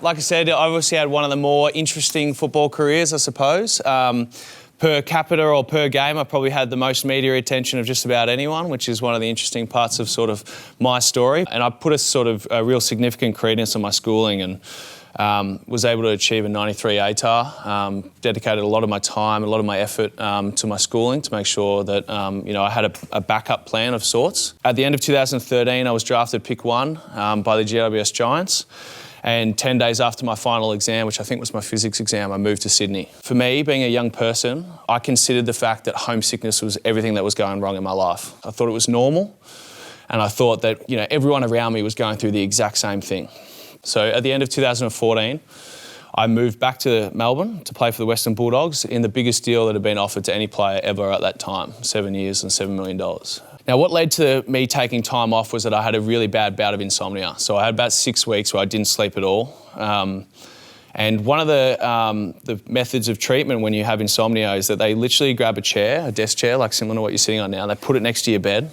Like I said, I obviously had one of the more interesting football careers, I suppose. Per capita or per game, I probably had the most media attention of just about anyone, which is one of the interesting parts of sort of my story. And I put a sort of a real significant credence on my schooling and was able to achieve a 93 ATAR. Dedicated a lot of my time, a lot of my effort to my schooling to make sure that I had a backup plan of sorts. At the end of 2013, I was drafted pick 1 by the GWS Giants. And 10 days after my final exam, which I think was my physics exam, I moved to Sydney. For me, being a young person, I considered the fact that homesickness was everything that was going wrong in my life. I thought it was normal, and I thought that everyone around me was going through the exact same thing. So at the end of 2014, I moved back to Melbourne to play for the Western Bulldogs in the biggest deal that had been offered to any player ever at that time, 7 years and $7 million. Now, what led to me taking time off was that I had a really bad bout of insomnia. So I had about 6 weeks where I didn't sleep at all. And one of the methods of treatment when you have insomnia is that they literally grab a chair, a desk chair, like similar to what you're sitting on now, they put it next to your bed,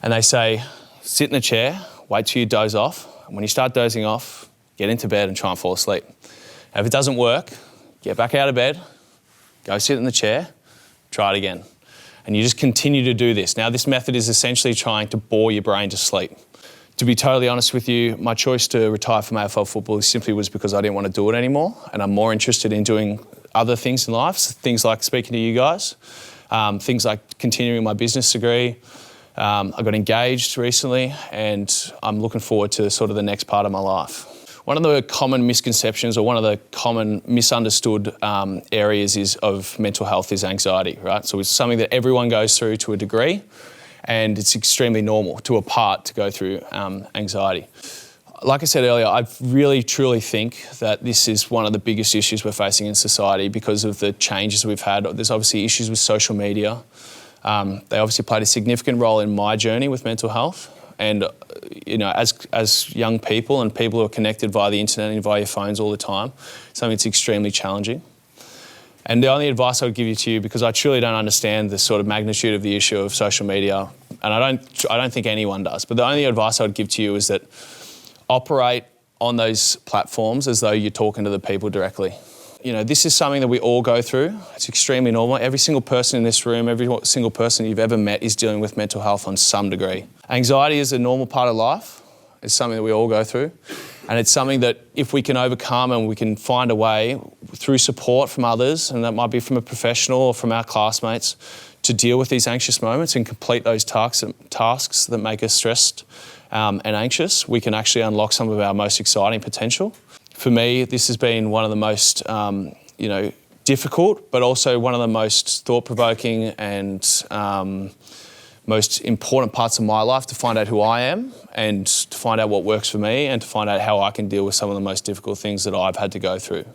and they say, sit in the chair, wait till you doze off, and when you start dozing off, get into bed and try and fall asleep. And if it doesn't work, get back out of bed, go sit in the chair, try it again. And you just continue to do this. Now, this method is essentially trying to bore your brain to sleep. To be totally honest with you, my choice to retire from AFL football simply was because I didn't want to do it anymore, and I'm more interested in doing other things in life, things like speaking to you guys, things like continuing my business degree. I got engaged recently, and I'm looking forward to sort of the next part of my life. One of the common misconceptions or one of the common misunderstood areas of mental health is anxiety, right? So it's something that everyone goes through to a degree, and it's extremely normal to a part to go through anxiety. Like I said earlier, I really truly think that this is one of the biggest issues we're facing in society because of the changes we've had. There's obviously issues with social media. They obviously played a significant role in my journey with mental health. And as young people and people who are connected via the internet and via your phones all the time, something that's extremely challenging. And the only advice I would give you, because I truly don't understand the sort of magnitude of the issue of social media, and I don't think anyone does, but the only advice I would give to you is that operate on those platforms as though you're talking to the people directly. This is something that we all go through. It's extremely normal. Every single person in this room, every single person you've ever met is dealing with mental health on some degree. Anxiety is a normal part of life. It's something that we all go through. And it's something that if we can overcome and we can find a way through support from others, and that might be from a professional or from our classmates, to deal with these anxious moments and complete those tasks that make us stressed and anxious, we can actually unlock some of our most exciting potential. For me, this has been one of the most, difficult, but also one of the most thought-provoking and most important parts of my life to find out who I am and to find out what works for me and to find out how I can deal with some of the most difficult things that I've had to go through.